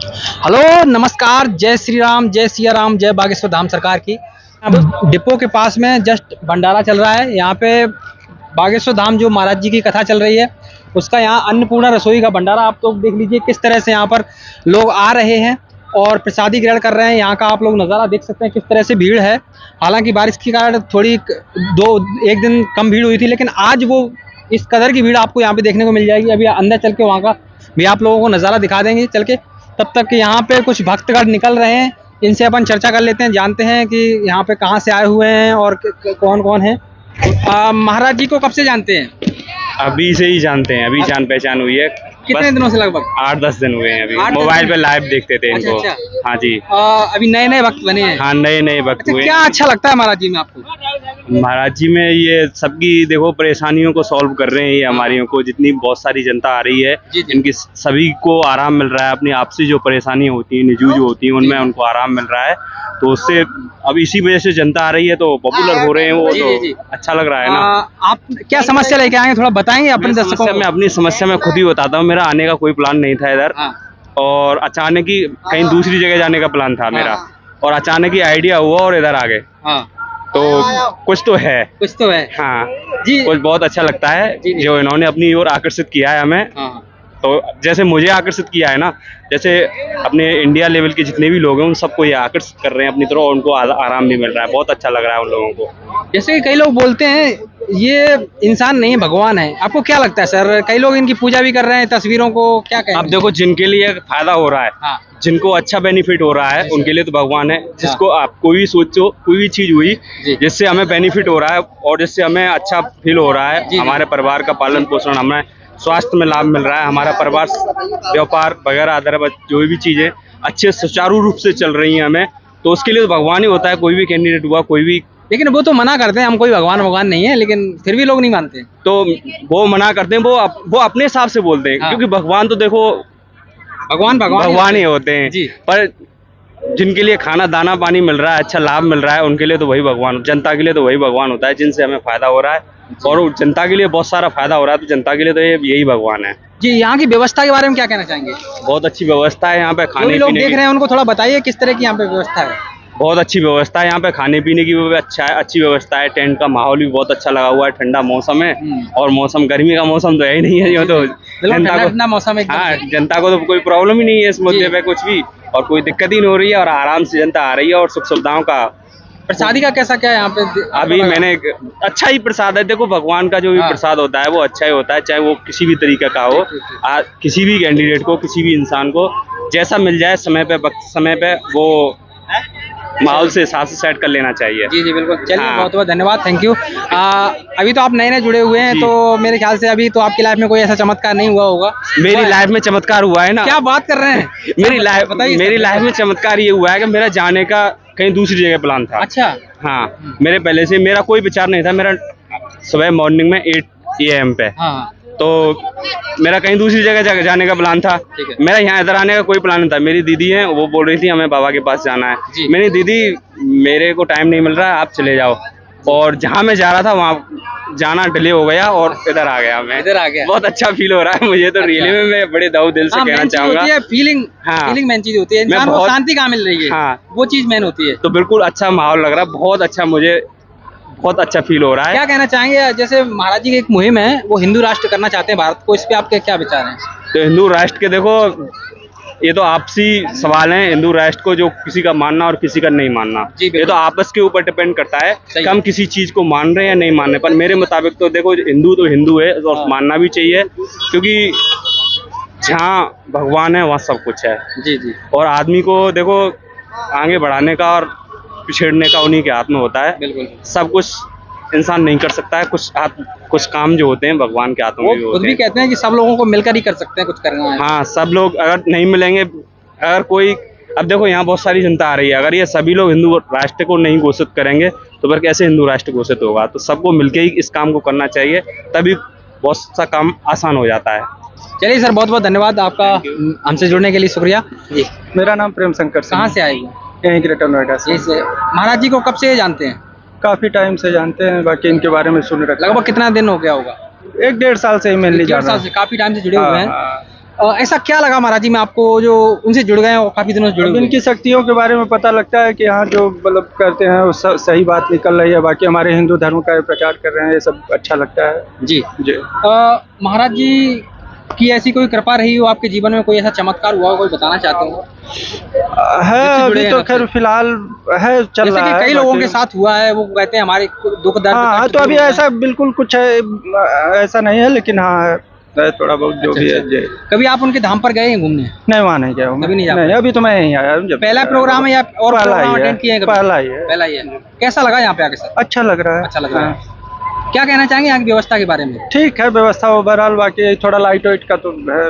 Hello, नमस्कार, जय श्री राम, जय सिया राम, जय बागेश्वर धाम सरकार की। अब डिपो के पास में जस्ट भंडारा चल रहा है। यहाँ पे बागेश्वर धाम जो महाराज जी की कथा चल रही है, उसका यहाँ अन्नपूर्णा रसोई का भंडारा। आप तो देख लीजिए किस तरह से यहाँ पर लोग आ रहे हैं और प्रसादी ग्रहण कर रहे हैं। यहाँ का आप लोग नज़ारा देख सकते हैं किस तरह से भीड़ है। हालांकि बारिश के कारण थोड़ी एक दिन कम भीड़ हुई थी, लेकिन आज वो इस कदर की भीड़ आपको यहाँ पे देखने को मिल जाएगी। अभी अंदर चल के वहाँ का भी आप लोगों को नज़ारा दिखा देंगे चल के। तब तक यहाँ पे कुछ भक्तगण निकल रहे हैं, इनसे अपन चर्चा कर लेते हैं, जानते हैं कि यहाँ पे कहाँ से आए हुए हैं और कौन कौन है। महाराज जी को कब से जानते हैं? अभी से ही जानते हैं, अभी जान पहचान हुई है। कितने दिनों से? लगभग 8-10 दिन हुए हैं। अभी 8-10 मोबाइल पे लाइव देखते थे इनको। अच्छा। हाँ जी। अभी नए नए भक्त बने हैं? हाँ, नए नए भक्त अच्छा, हुए। क्या अच्छा लगता है महाराज जी में आपको? महाराज जी में ये सबकी देखो परेशानियों को सॉल्व कर रहे हैं। ये हमारियों को जितनी बहुत सारी जनता आ रही है, जी, जी। इनकी सभी को आराम मिल रहा है। अपनी आपसी जो परेशानियां होती हैं, निजू जो होती हैं, उनमें उनको आराम मिल रहा है। तो उससे अब इसी वजह से जनता आ रही है, तो पॉपुलर हो रहे हैं वो। जी, तो जी। अच्छा लग रहा है ना। आप क्या समस्या लेके आएंगे, थोड़ा बताएंगे अपने दर्शकों को? मैं अपनी समस्या मैं खुद ही बताता हूँ। मेरा आने का कोई प्लान नहीं था इधर, हाँ। और अचानक ही कहीं दूसरी जगह जाने का प्लान था मेरा, और अचानक ही आइडिया हुआ और इधर आ गए। हाँ। तो कुछ तो है। कुछ तो है। हाँ जी। कुछ बहुत अच्छा लगता है जो इन्होंने अपनी ओर आकर्षित किया है हमें। हाँ। तो जैसे मुझे आकर्षित किया है ना, जैसे अपने इंडिया लेवल के जितने भी लोग हैं उन सबको ये आकर्षित कर रहे हैं अपनी तरफ, और उनको आराम भी मिल रहा है। बहुत अच्छा लग रहा है उन लोगों को। जैसे कि कई लोग बोलते हैं ये इंसान नहीं भगवान है, आपको क्या लगता है सर? कई लोग इनकी पूजा भी कर रहे हैं, तस्वीरों को क्या कहें? अब देखो, जिनके लिए फायदा हो रहा है, हाँ। जिनको अच्छा बेनिफिट हो रहा है, उनके लिए तो भगवान है। जिसको आप कोई भी सोचो, कोई भी चीज हुई जिससे हमें बेनिफिट हो रहा है और जिससे हमें अच्छा फील हो रहा है, हमारे परिवार का पालन पोषण, हमें स्वास्थ्य में लाभ मिल रहा है, हमारा परिवार व्यापार वगैरह अदर जो भी चीजें अच्छे सुचारू रूप से चल रही हैं हमें, तो उसके लिए तो भगवान ही होता है। कोई भी कैंडिडेट हुआ, कोई भी। लेकिन वो तो मना करते हैं, हम कोई भगवान नहीं है, लेकिन फिर भी लोग नहीं मानते। तो वो मना करते हैं, वो अपने हिसाब से बोलते हैं। हाँ। क्योंकि भगवान तो देखो भगवान ही होते हैं जी। पर जिनके लिए खाना दाना पानी मिल रहा है, अच्छा लाभ मिल रहा है, उनके लिए तो वही भगवान, जनता के लिए तो वही भगवान होता है जिनसे हमें फायदा हो रहा है। और जनता के लिए बहुत सारा फायदा हो रहा है, तो जनता के लिए तो यही भगवान है। जी। यहाँ की व्यवस्था के बारे में क्या कहना चाहेंगे? बहुत अच्छी व्यवस्था है यहाँ पे जो खाने भी लोग पीने देख की। रहे हैं उनको थोड़ा बताइए किस तरह की यहाँ पे व्यवस्था है। बहुत अच्छी व्यवस्था है यहाँ पे, खाने पीने की भी अच्छी व्यवस्था है। टेंट का माहौल भी बहुत अच्छा लगा हुआ है, ठंडा मौसम है। और मौसम गर्मी का मौसम तो है ही नहीं है, जो तो ठंडा मौसम है। हाँ, जनता को तो कोई प्रॉब्लम ही नहीं है इस मुद्दे पे कुछ भी, और कोई दिक्कत ही नहीं हो रही है, और आराम से जनता आ रही है। और सुख सुविधाओं का प्रसादी का कैसा क्या है यहाँ पे? अभी मैंने अच्छा ही प्रसाद है। देखो, भगवान का जो भी प्रसाद होता है वो अच्छा ही होता है, चाहे वो किसी भी तरीके का हो। किसी भी कैंडिडेट को, किसी भी इंसान को जैसा मिल जाए, समय पे वक्त समय पे वो माहौल से हिसाब से सेट कर लेना चाहिए। जी जी बिल्कुल। चलिए, हाँ। बहुत बहुत धन्यवाद, थैंक यू। अभी तो आप नए नए जुड़े हुए हैं, तो मेरे ख्याल से अभी तो आपकी लाइफ में कोई ऐसा चमत्कार नहीं हुआ होगा। मेरी लाइफ में चमत्कार हुआ है ना। क्या बात कर रहे हैं? मेरी लाइफ में चमत्कार ये हुआ है कि मेरा जाने का कहीं दूसरी जगह प्लान था। अच्छा। हाँ, मेरे पहले से मेरा कोई विचार नहीं था। मेरा सुबह मॉर्निंग में 8 AM पे, हाँ। तो मेरा कहीं दूसरी जगह जाने का प्लान था। मेरा यहाँ इधर आने का कोई प्लान नहीं था। मेरी दीदी है, वो बोल रही थी हमें बाबा के पास जाना है। मेरी दीदी, मेरे को टाइम नहीं मिल रहा है, आप चले जाओ। और जहाँ मैं जा रहा था वहाँ जाना डिले हो गया और इधर आ गया। मैं इधर आ गया। बहुत अच्छा फील हो रहा है मुझे तो। रियली में मैं बड़े दिल से कहना चाहूंगा, फीलिंग मेन चीज होती है। इंसान को शांति कहाँ मिल रही है, हाँ, वो चीज मेन होती है। तो बिल्कुल अच्छा माहौल लग रहा है, बहुत अच्छा, मुझे बहुत अच्छा फील हो रहा है। क्या कहना चाहेंगे? जैसे महाराज जी की एक मुहिम है, वो हिंदू राष्ट्र करना चाहते हैं भारत को, इस पे आपके क्या विचार हैं? तो हिंदू राष्ट्र के देखो, ये तो आपसी सवाल है। हिंदू राष्ट्र को जो किसी का मानना और किसी का नहीं मानना, ये तो आपस के ऊपर डिपेंड करता है कि हम किसी चीज को मान रहे हैं या नहीं मान रहे। पर मेरे मुताबिक तो देखो, हिंदू तो हिंदू है और मानना भी चाहिए, क्योंकि जहाँ भगवान है वहाँ सब कुछ है। जी जी। और आदमी को देखो आगे बढ़ाने का और पिछड़ने का उन्हीं के हाथ में होता है। बिल्कुल। सब कुछ इंसान नहीं कर सकता है, कुछ काम जो होते हैं भगवान के हाथों में भी होते हैं। खुद भी कहते हैं कि सब लोगों को मिलकर ही कर सकते हैं कुछ करना है। हाँ, सब लोग अगर नहीं मिलेंगे, अगर कोई, अब देखो यहाँ बहुत सारी जनता आ रही है, अगर ये सभी लोग हिंदू राष्ट्र को नहीं घोषित करेंगे तो फिर कैसे हिंदू राष्ट्र घोषित होगा? तो सबको मिलके ही इस काम को करना चाहिए, तभी बहुत सा काम आसान हो जाता है। चलिए सर, बहुत बहुत धन्यवाद आपका, हमसे जुड़ने के लिए शुक्रिया जी। मेरा नाम प्रेम शंकर सिंह। कहाँ से आए? यहीं ग्रेटर नोएडा से। महाराज जी को कब से जानते हैं? काफी टाइम से जानते हैं, बाकी इनके बारे में सुन रखा। लगभग कितना दिन हो गया होगा? 1-1.5 साल से ही मेनली जाना। साल से काफी टाइम से जुड़े हुए हैं। ऐसा क्या लगा महाराज जी में आपको जो उनसे जुड़ गए और काफी दिनों से जुड़े अब हुए हैं? इनकी शक्तियों के बारे में पता लगता है कि हाँ जो मतलब करते हैं वो सही बात निकल रही है। बाकी हमारे हिंदू धर्म का प्रचार कर रहे हैं, ये सब अच्छा लगता है जी जी। महाराज जी की ऐसी कोई कृपा रही हो आपके जीवन में, कोई ऐसा चमत्कार हुआ हो, कोई बताना चाहते हो? है जिससे जुड़े अभी हैं तो आपसे। खैर फिलहाल है, चल जैसे रहा कि है कई लोगों बाकी- के साथ हुआ है, वो कहते हैं हमारे दुख दर्द हाँ कष्ट तो अभी दूर हो ऐसा बिल्कुल कुछ है, ऐसा नहीं है, लेकिन हाँ है थोड़ा बहुत जो अच्छा, भी है अच्छा। जी। गए। कभी आप उनके धाम पर गए हैं घूमने? नहीं वहाँ नहीं गया हूँ मैं। कभी नहीं जा नहीं पाए? अभी तो मैं यहीं आया हूँ जब पहला प्रोग्राम है या और पहला प्रोग्राम ही है, अटेंड किए हैं कभी? पहला ही है। पहला ही है। कैसा लगा यहाँ पे आके सर? अच्छा लग रहा है, अच्छा लग रहा है। हाँ। क्या कहना चाहेंगे यहाँ की व्यवस्था के बारे में? ठीक है व्यवस्था ओवरऑल, बाकी थोड़ा लाइट वाइट का तो है।